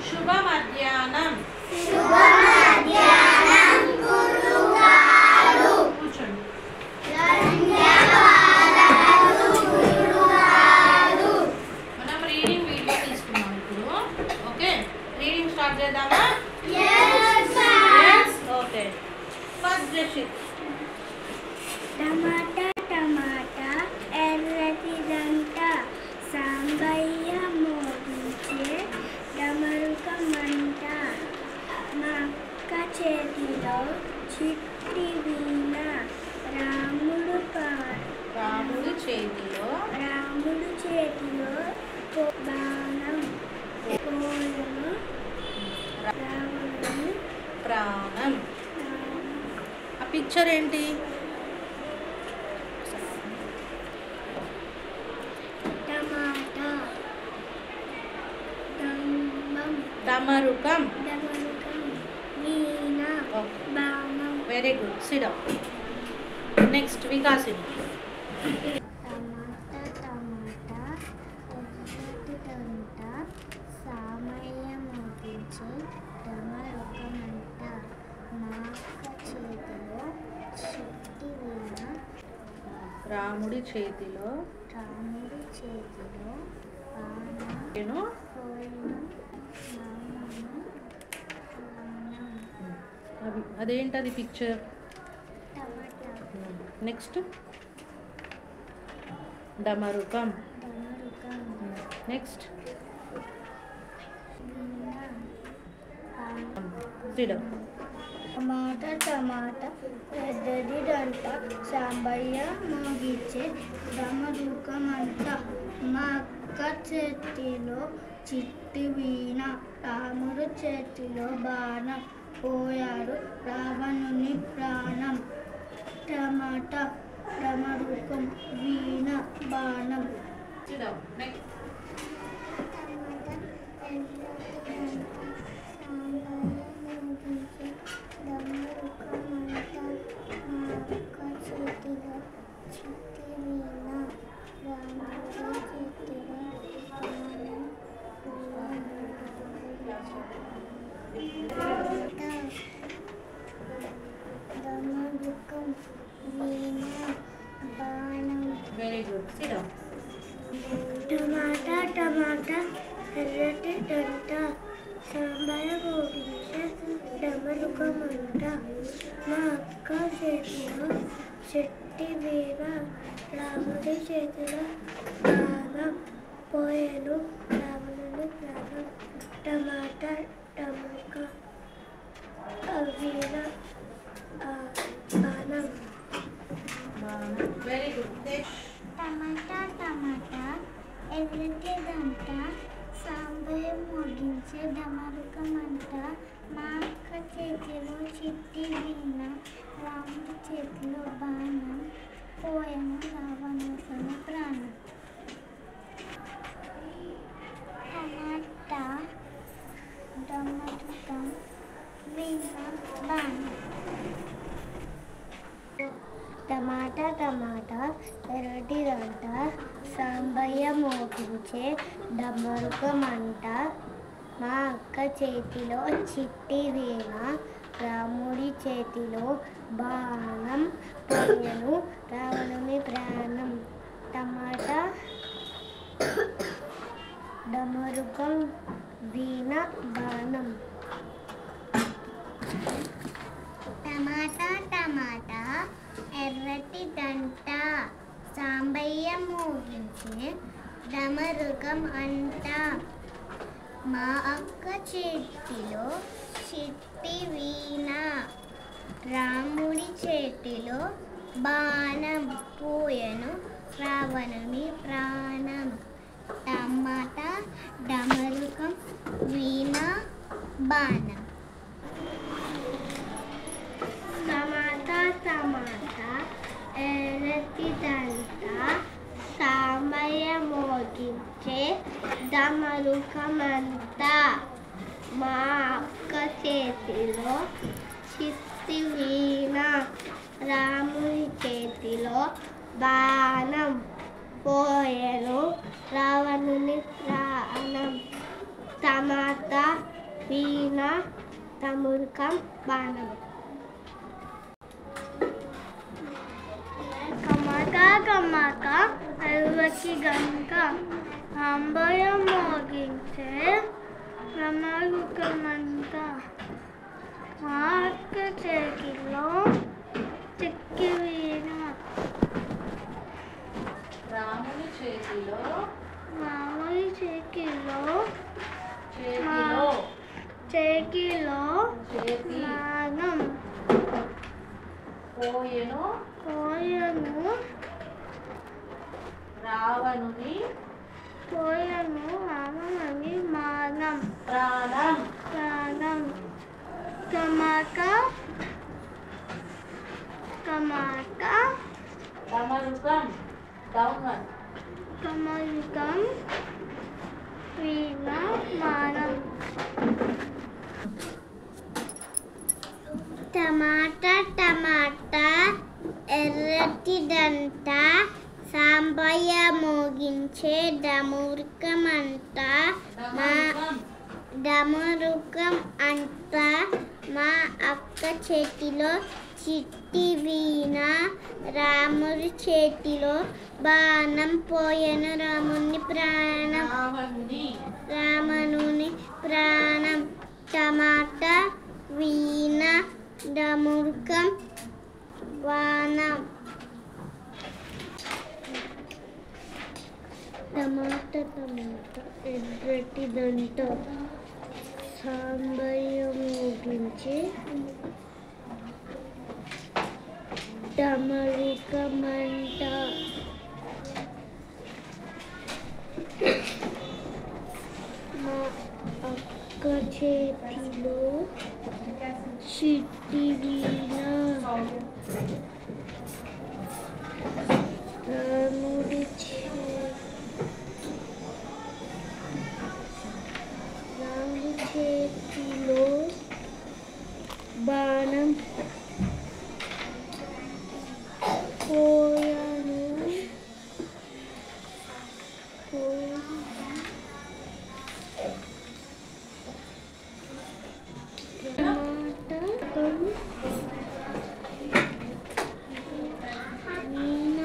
శుభ మధ్యాహ్నం. కూర్చోండి. మనం రీడింగ్ వీడియో తీసుకున్నాం ఇప్పుడు. ఓకే, రీడింగ్ స్టార్ట్ చేద్దామా? Okay, first Jashith. టమాటా టమాటా ఎర్రటిదంట సాంబయ్య మోగించే డమరుకమంట మా అక్క చేతిలో చిట్టి వీణ రాముడి చేతిలో బాణం పోయను రావణుని ప్రాణం. ఆ పిక్చర్ ఏంటి? టమాటా దంబం డమరుకం. డమరుకం వీణ బాణం. Very good, sit down. Next Vikasini. టమాటా టమాటా ఎర్రటిదంట సామయ్య మోగించే డమరుకమంట మా అక్క చేతిలో చిట్టి వీణ రాముడి చేతిలో బాణం నేను పోయిన రావణుని ప్రాణం. అదేంటది పిక్చర్? టమాటా నెక్స్ట్ డమరుకం. డమరుకం నెక్స్ట్ వీణ బాణం. Sit down. టమాటా టమాటా ఎర్రటిదంట సాంబయ్య మోగించే డమరుకమంట మా అక్క చేతిలో చిట్టి వీణ రాముడు చేతిలో బాణం పోయాడు రావణుని ప్రాణం. టమాటా డమరుకం వీణ బాణం. Sit down. Next very good, sit down. టమాటా టమాటా ఎర్రటిదంట సాంబయ్య మోగించే డమరుకమంట మా అక్క చేతిలో చిట్టి వీణ రాముడి చేతిలో బాణం పోయెను రావణుని ప్రాణం. టమాటా డమరుక వీణ బాణం. Very good. టమాటా టమాటా ఎర్రటిదంట సాంబయ్య మోగించే డమరుకమంట మా అక్క చేతిలో చిట్టి వీణ రాముడి చేతిలో బాణం పోయెను రావణుని ప్రాణం. టమాటా డమరుకం వీణ బాణం. టమాటా టమాటా ఎర్రటిదంట సాంబయ్య మోగించే డమరుకమంట మా అక్క చేతిలో చిట్టి వీణ రాముడి చేతిలో బాణం పోయెను రావణుని ప్రాణం. టమాటా డమరుకం వీణ బాణం. టమాటా టమాటా ఎర్రటిదంట సాంబయ్య మోగించే డమరుకం అంట మా అక్క చేతిలో చిట్టి వీణ రాముడి చేతిలో బాణం పోయెను రావణుని ప్రాణం. టమాటా డమరుకం వీణ బాణం. టమాటా టమాటా ఎర్రటిదంట సాంబయ్య మోగించే డమరుకమంట మా అక్క చేతిలో చిట్టి వీణ రాముడి చేతిలో బాణం పోయెను రావణుని ప్రాణం. టమాట వీణ డమరుకం బాణం. కమక కమక అరువకి గంక అంబయం మోగించే డమరుకమంట. మా అక్క చేతిలో చెక్కి వీణ. రాముని చేతిలో మామూలు చేతిలో బాణం పోయెను రావణుని మానం. ప్రాణం కమక డమరుకం కమలుకం వీణ మానం. టమాటా ఎర్రటి దంట సాంబయ్య మోగించే డమరుకమంట. డమరుకం అంట మా అక్క చేతిలో చిట్టి వీణ. రాముడి చేతిలో బాణం పోయెను రాముని ప్రాణం. టమాటా వీణ డమరుకం బాణం. టమాటా ఎర్రటి దంట సాంబయ్య మోగించే డమరుకమంట. మా అక్క చేతిలో చిట్టి వీణ. రాముడి చేతిలో బాణం పోయెను టమాటా వీణ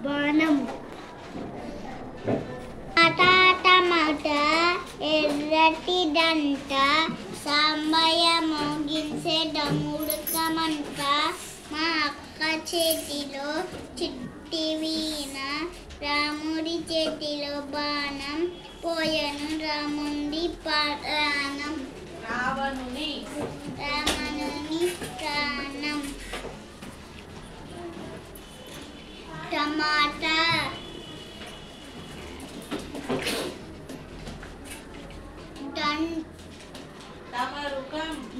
బాణం. టమాటా ఎర్రటి దంట సాంబయ్య మోగించే డమరుకమంట. మా అక్క చేతిలో చిట్టి వీణ. రాముడి చేతిలో బాణం పోయెను రాముడి ప్రాణం. రావణుని ప్రాణం. టమాటా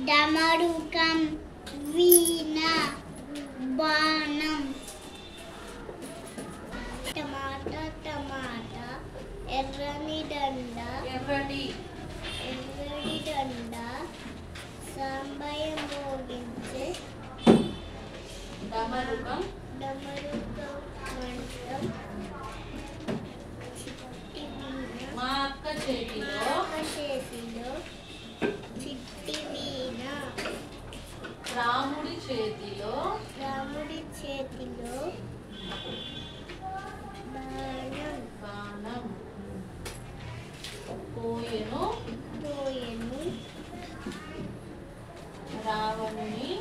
డమరుకం వీణ బాణం. టమాటా ఎర్రని దండ సాంబయ్య మోగించే డమరుకం మంటం. మా అక్క చేతిలో చిట్టి వీణ. రాముడి చేతిలో బాణం పోయెను రావణుని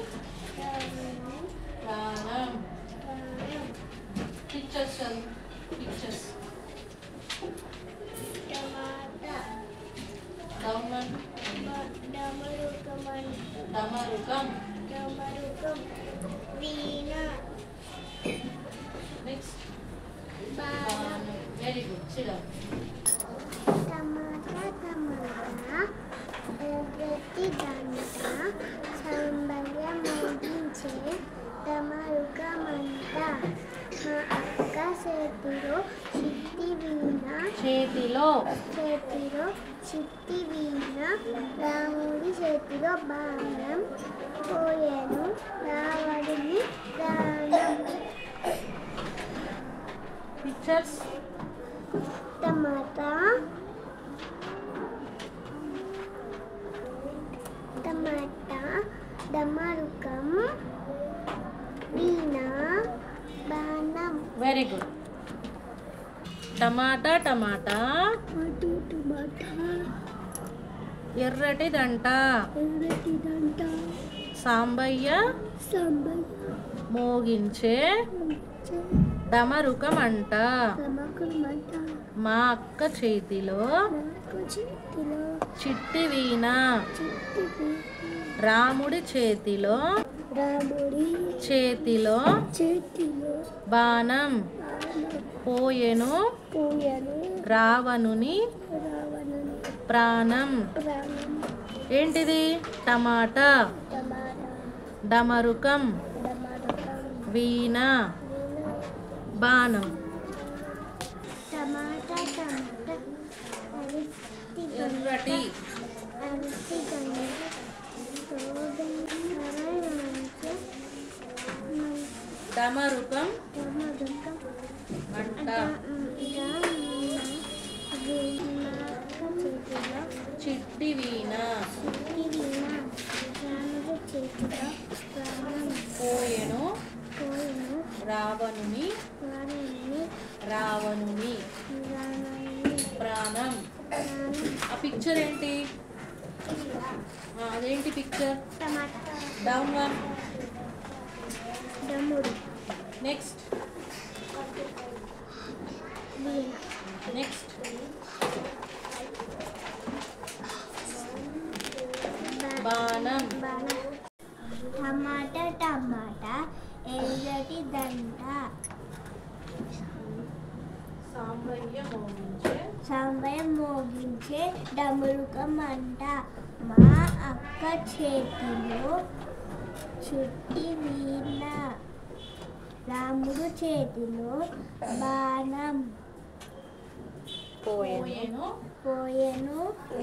ప్రాణం. పిక్చర్స్ డమరుకం వీణ. Next very good. చిరా టమాటా ఎర్రటి దంట సాంబయ్య మోగించే డమరుకమంట. మా అక్క చేతిలో చిట్టి వీణ. రాముడి చేతిలో బాణం పోయెను రావణుని ప్రాణం. పిక్చర్స్. టమాటా, టమాటా, డమరుకం, వీణ, బాణం. Very good. టమాటా టమాటా, టమాటా, ఎర్రటి దంట, ఎర్రటి దంట, సాంబయ్య సాంబయ్య, మోగించే డమరుకం అంట. రమకులమంట, మా అక్క చేతిలో నాకు చేతిలో చిట్టి వీణ, చిట్టి వీణ, రాముడి చేతిలో రాముడి చేతిలో చేతిలో బాణం, బాణం, పోయెను పూయను రావణుని రావణుని ప్రాణం. ప్రాణం. ఏంటిది? టమాటా, టమాటా, డమరుకం, డమరుకం, వీణ, వీణ, బాణం. టమాటా, టమాటా, అరటి ఎర్రటి అరటి గంగ, డమరుకం డమరుకం, అంట. చేతిలో చిట్టి వీణ, చిట్టి వీణ, రాముడి చేతిలో ప్రాణం, పోయెను పోయెను రావణుని రావణుని రావణుని రావణుని ప్రాణం. ప్రాణం. ఆ పిక్చర్ ఏంటి? అదేంటి పిక్చర్? టమాటా, డౌన్ వన్. డమ్ముడు, నెక్స్ట్ వీణ, నెక్స్ట్ బాణం. బాణం. టమాటా, టమాటా, ఎర్రటి దంట, సాంబయ్య మోగించే సాంబయ్య మోగించే డమరుకం అంట. మా అక్క చేతిలో చుట్టి వీణ, రాముడు చేతిలో బాణం, పోయెను పోయెను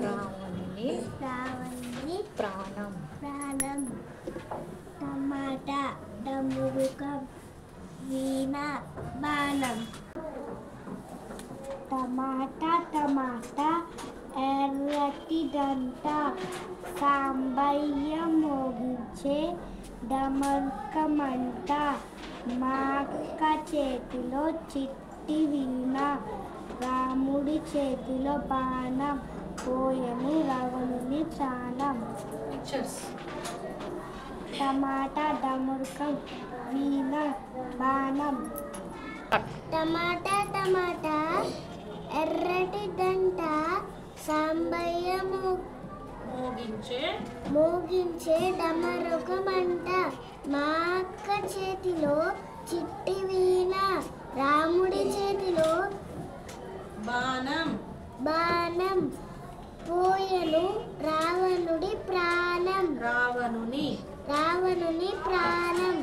రావణుని రావణుని ప్రాణం. ప్రాణం. టమాటా, డమరుకం, వీణ, బాణం. టమాటా, టమాటా, ఎర్రటి దంట, సాంబయ్య మోగించే డమరుకమంట. మా అక్క చేతిలో చిట్టి వీణ, రాముడి చేతిలో బాణం, పోయెను రావణుని ప్రాణం. పిక్చర్స్. టమాటా, డమరుకం, వీణ, బాణం. టమాటా, టమాటా, ఎర్రటి దంట, సాంబయ్య మోగించే డమరుకమంట. మా అక్క చేతిలో చిట్టి వీణ, రాముడి చేతిలో బాణం, బాణం, పోయెను రావణుడి ప్రాణం, రావణుని ప్రాణం.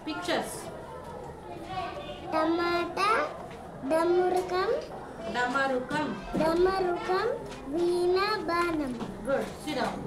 పిక్చర్స్. టమాటా, డమరుకం, డమరుకం. డమరుకం, వీణ, బాణం. గుడ్. Sit down.